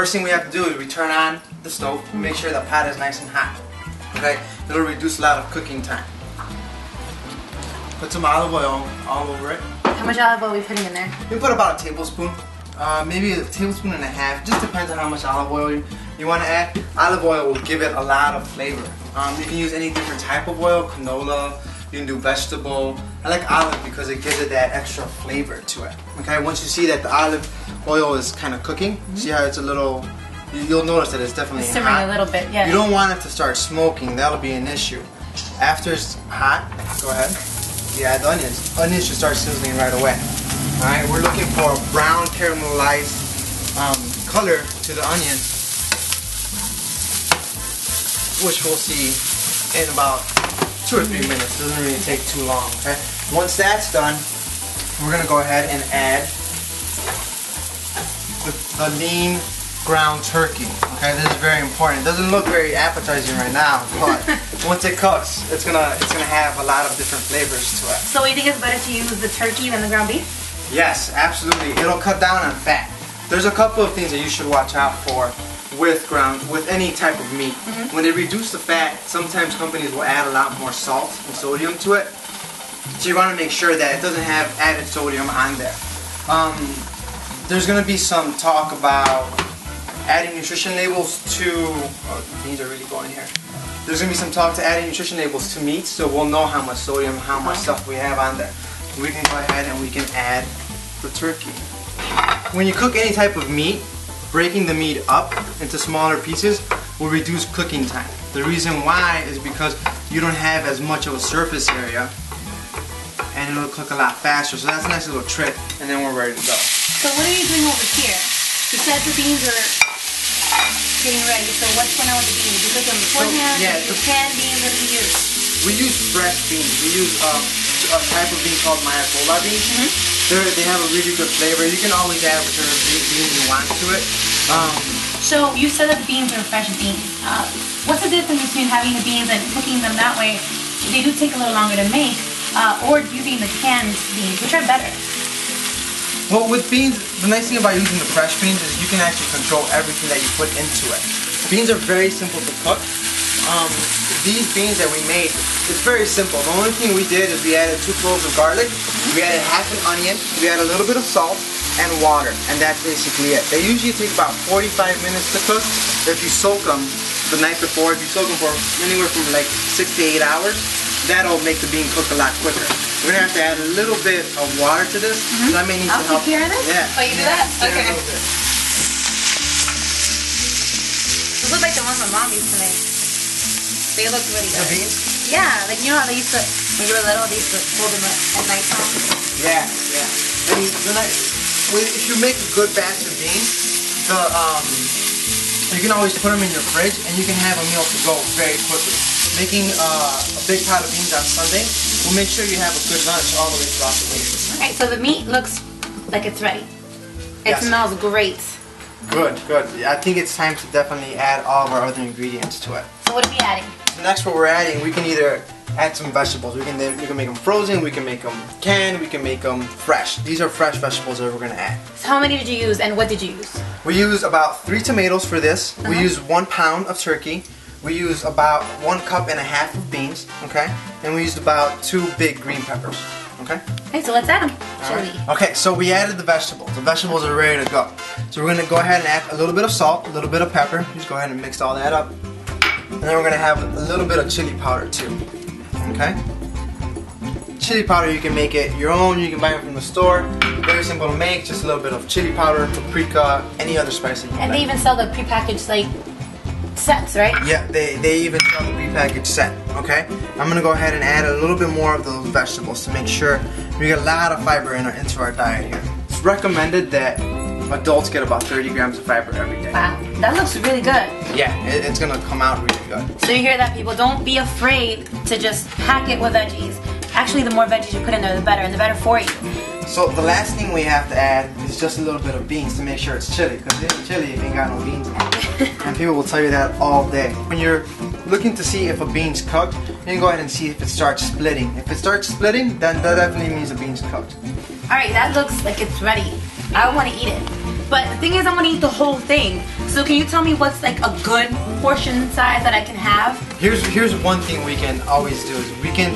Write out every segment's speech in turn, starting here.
first thing we have to do is we turn on the stove, make sure the pot is nice and hot. Okay, it'll reduce a lot of cooking time. Put some olive oil all over it. How much olive oil are we putting in there? You put about a tablespoon, maybe a tablespoon and a half. Just depends on how much olive oil you want to add. Olive oil will give it a lot of flavor. You can use any different type of oil, canola. You can do vegetable. I like olive because it gives it that extra flavor to it. Okay, once you see that the olive oil is kind of cooking, see how it's a little. You'll notice that it's definitely simmering hot. a little bit. Yeah. You don't want it to start smoking. That'll be an issue. After it's hot, go ahead. You add the onions. Onions should start sizzling right away. Alright, we're looking for a brown caramelized color to the onion, which we'll see in about 2 or 3 minutes. Doesn't really take too long. Okay. Once that's done, we're gonna go ahead and add the lean ground turkey. Okay, this is very important. It doesn't look very appetizing right now, but once it cooks, it's gonna have a lot of different flavors to it. So you think it's better to use the turkey than the ground beef? Yes, absolutely. It'll cut down on fat. There's a couple of things that you should watch out for with any type of meat. When they reduce the fat, sometimes companies will add a lot more salt and sodium to it. So you want to make sure that it doesn't have added sodium on there. There's going to be some talk about adding nutrition labels to, these are really going here. There's going to be some talk to adding nutrition labels to meat, so we'll know how much sodium, how much stuff we have on there. We can go ahead and we can add the turkey. When you cook any type of meat, breaking the meat up into smaller pieces will reduce cooking time. The reason why is because you don't have as much of a surface area and it'll cook a lot faster. So that's a nice little trick, and then we're ready to go. So what are you doing over here? You said the beans are getting ready, so what's going on with the beans? You cook them beforehand? Yeah, the canned beans that we use? We use fresh beans. We use a type of bean called Mayakola beans. They have a really good flavor. You can always add whichever beans you want to it. So you said that the beans are fresh beans. What's the difference between having the beans and cooking them that way? They do take a little longer to make, or using the canned beans, which are better? Well, with beans, the nice thing about using the fresh beans is you can actually control everything that you put into it. Beans are very simple to cook. These beans that we made, it's very simple. The only thing we did is we added 2 cloves of garlic, we added half an onion, we added a little bit of salt and water, and that's basically it. They usually take about 45 minutes to cook. If you soak them the night before, if you soak them for anywhere from like 6 to 8 hours, that'll make the bean cook a lot quicker. We're gonna have to add a little bit of water to this, so I may need some help. I'll take care of this? Yeah. Oh, you do that? Okay. Those look like the ones my mom used to make. They look really good. The beans? Yeah, like you know how they used to, when you were little, they used to hold them at night time? Yeah, yeah. I mean, if you make a good batch of beans, you can always put them in your fridge and you can have a meal to go very quickly. Making a big pot of beans on Sunday will make sure you have a good lunch all the way throughout the week. Alright, so the meat looks like it's ready. It smells great. Good, good. I think it's time to definitely add all of our other ingredients to it. So what are we adding? So next what we're adding, we can either add some vegetables. We can make them frozen, we can make them canned, we can make them fresh. These are fresh vegetables that we're going to add. So how many did you use and what did you use? We use about 3 tomatoes for this. We use 1 pound of turkey. We used about 1.5 cups of beans, okay? And we used about 2 big green peppers, okay? Okay, so let's add them. Right. Okay, so we added the vegetables. The vegetables are ready to go. So we're gonna go ahead and add a little bit of salt, a little bit of pepper. Just go ahead and mix all that up. And then we're gonna have a little bit of chili powder too, okay? Chili powder, you can make it your own, you can buy it from the store. Very simple to make, just a little bit of chili powder, paprika, any other spice that you And like. they even sell the prepackaged like sets, right? Yeah, they even sell the prepackaged set, okay? I'm gonna go ahead and add a little bit more of those vegetables to make sure we get a lot of fiber into our diet here. It's recommended that adults get about 30 grams of fiber every day. Wow, that looks really good. Yeah, it's gonna come out really good. So you hear that, people? Don't be afraid to just pack it with veggies. Actually, the more veggies you put in there, the better, and the better for you. So the last thing we have to add is just a little bit of beans to make sure it's chili, because it ain't chili if you ain't got no beans in it. And people will tell you that all day. When you're looking to see if a bean's cooked, you can go ahead and see if it starts splitting. If it starts splitting, then that definitely means the bean's cooked. Alright, that looks like it's ready. I want to eat it. But the thing is, I'm gonna eat the whole thing. So can you tell me what's like a good portion size that I can have? Here's one thing we can always do is we can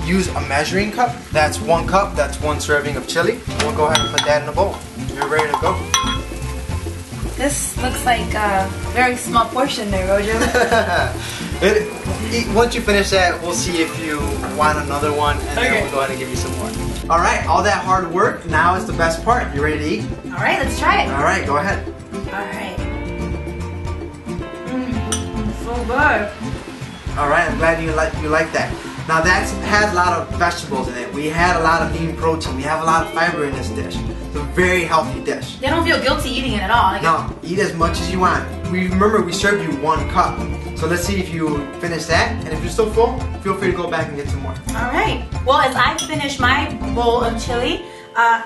use a measuring cup. That's 1 cup. That's 1 serving of chili. We'll go ahead and put that in the bowl. You're ready to go. This looks like a very small portion there, Rojo. Once you finish that, we'll see if you want another one, and then we'll go ahead and give you some more. All right, all that hard work. Now is the best part. You ready to eat? All right, let's try it. All right, go ahead. All right. So good. All right, I'm glad you like that. Now that has a lot of vegetables in it. We had a lot of lean protein. We have a lot of fiber in this dish. It's a very healthy dish. They don't feel guilty eating it at all. Like, no, eat as much as you want. Remember, we served you 1 cup. So let's see if you finish that. And if you're still full, feel free to go back and get some more. All right. Well, as I finish my bowl of chili,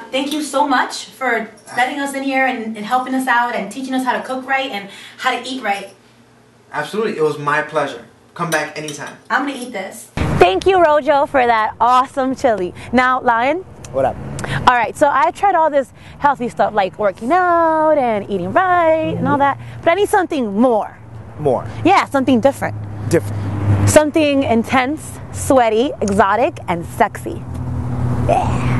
thank you so much for letting us in here and helping us out and teaching us how to cook right and how to eat right. Absolutely. It was my pleasure. Come back anytime. I'm going to eat this. Thank you, Rojo, for that awesome chili. Now, Lion. What up? All right, so I tried all this healthy stuff like working out and eating right and all that, but I need something more. More? Yeah, something different. Different. Something intense, sweaty, exotic, and sexy. Yeah.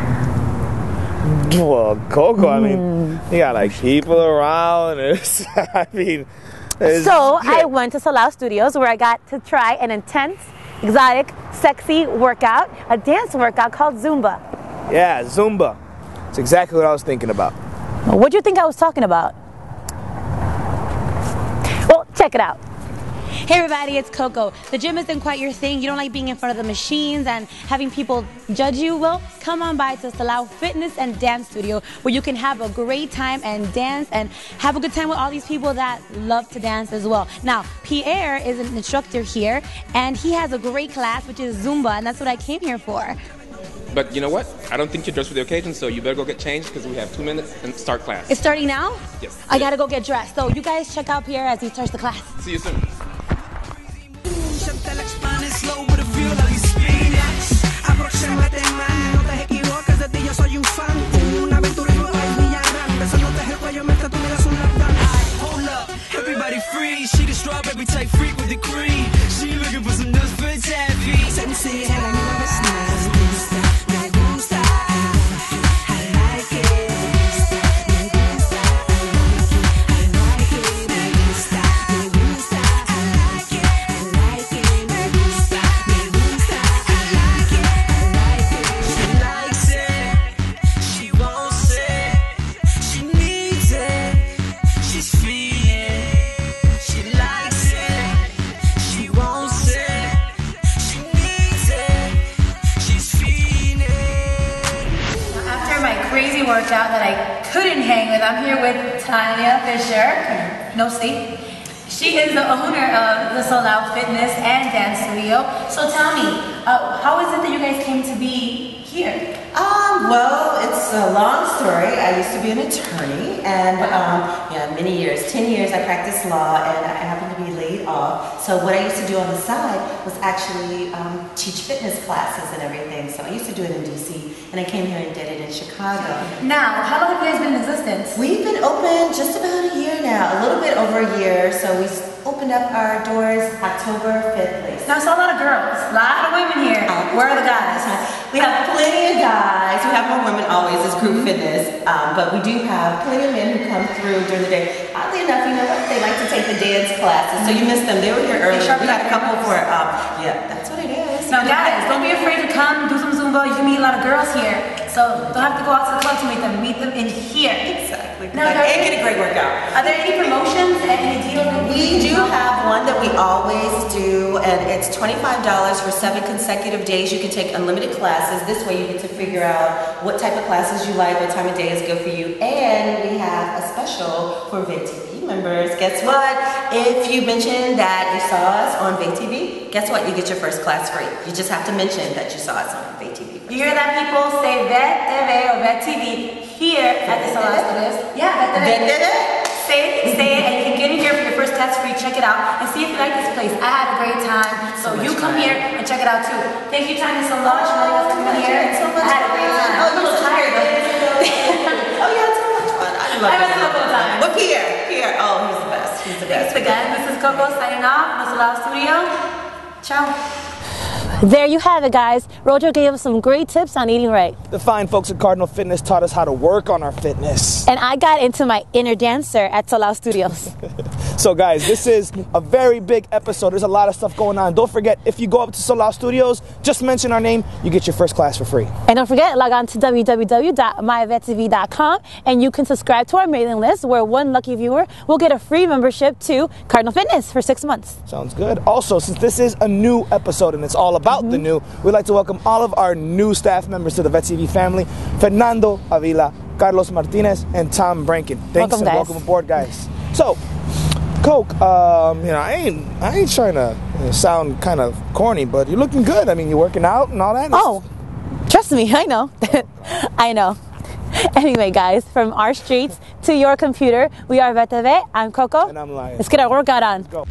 Well, Coco, I mean, you got like people around. I mean, so I went to Salau Studios where I got to try an intense, exotic, sexy workout, a dance workout called Zumba. Yeah, Zumba. It's exactly what I was thinking about. What do you think I was talking about? Well, check it out. Hey everybody, it's Coco. The gym isn't quite your thing. You don't like being in front of the machines and having people judge you? Well, come on by to Salau Fitness and Dance Studio where you can have a great time and dance and have a good time with all these people that love to dance as well. Now, Pierre is an instructor here and he has a great class which is Zumba, and that's what I came here for. But you know what? I don't think you're dressed for the occasion, so you better go get changed because we have 2 minutes and start class. It's starting now? Yes. I gotta go get dressed. So you guys check out Pierre as he starts the class. See you soon. Everybody free, she the strawberry type freak with the cream. She looking for some nuts for taffy. Let me see it, and I know it's nice. Me gusta, I like it. Me gusta, I like it. Me gusta, I like it. I like it. Me gusta, I like it. I like it. She likes it, she wants it, she needs it, she's feeling. She likes it, she wants it, she needs it, she's feeling. After my crazy workout that I couldn't hang with, I'm here with Tanya Fisher, no sleep. She is the owner of the Salau Fitness and Dance Studio. So tell me, how is it that you guys came to be here? Well, it's a long story. I used to be an attorney, and many years, 10 years, I practiced law, and I happened to be laid off. So what I used to do on the side was actually teach fitness classes and everything. So I used to do it in DC, and I came here and did it in Chicago. Now, how long have you guys been in existence? We've been open just about a year now, a little bit over a year. So we opened up our doors October 5th. Now, I saw a lot of girls, a lot of women here. Where are the guys? We have plenty of guys. We have more women always as group fitness, but we do have plenty of men who come through during the day. Oddly enough, you know what? They like to take the dance classes, so you missed them. They were here earlier. We had a couple for, yeah, that's what it is. Now, guys, don't be afraid to come do some Zumba. You can meet a lot of girls here, so don't have to go out to the club to meet them. Meet them in here. Exactly. Now, and get a great workout. Are there any promotions and any deals? We do have one that we always do, and it's $25 for 7 consecutive days. You can take unlimited classes. This way you get to figure out what type of classes you like, what time of day is good for you. And we have a special for VTV members. Guess what? If you mention that you saw us on VTV, guess what? You get your first class free. You just have to mention that you saw us on VTV. You hear that, people? Say VTV or VTV here at the Salau Studios. Yeah, VTV. Say it, and you can get in here for your first test free. Check it out and see if you like this place. I had a great time, so you come here and check it out too. Thank you, Tanya, so much for letting us come in here. So much I had a great time. Oh, you're so tired. Oh yeah, it's so much fun. I love I this. messed up a couple times. But Pierre, oh, he's the best. He's the best. Thanks again. This is Coco signing off. The Solar Studio. Ciao. There you have it, guys. Rojo gave us some great tips on eating right. The fine folks at Cardinal Fitness taught us how to work on our fitness. And I got into my inner dancer at Solar Studios. So guys, this is a very big episode. There's a lot of stuff going on. Don't forget, if you go up to Solar Studios, just mention our name, you get your first class for free. And don't forget, log on to www.myavettv.com and you can subscribe to our mailing list where one lucky viewer will get a free membership to Cardinal Fitness for 6 months. Sounds good. Also, since this is a new episode and it's all about the new, we'd like to welcome all of our new staff members to the VetTV family. Fernando Avila, Carlos Martinez, and Tom Brankin. Thanks Welcome, and guys. welcome aboard, guys. So, Coke, I ain't trying to sound kind of corny, but you're looking good. I mean, you're working out and all that. Oh, trust me, I know. I know. Anyway, guys, from our streets to your computer, we are VetTV. I'm Coco. And I'm Lion. Let's get our workout on. Let's go.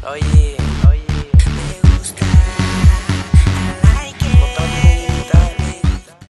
Oh yeah.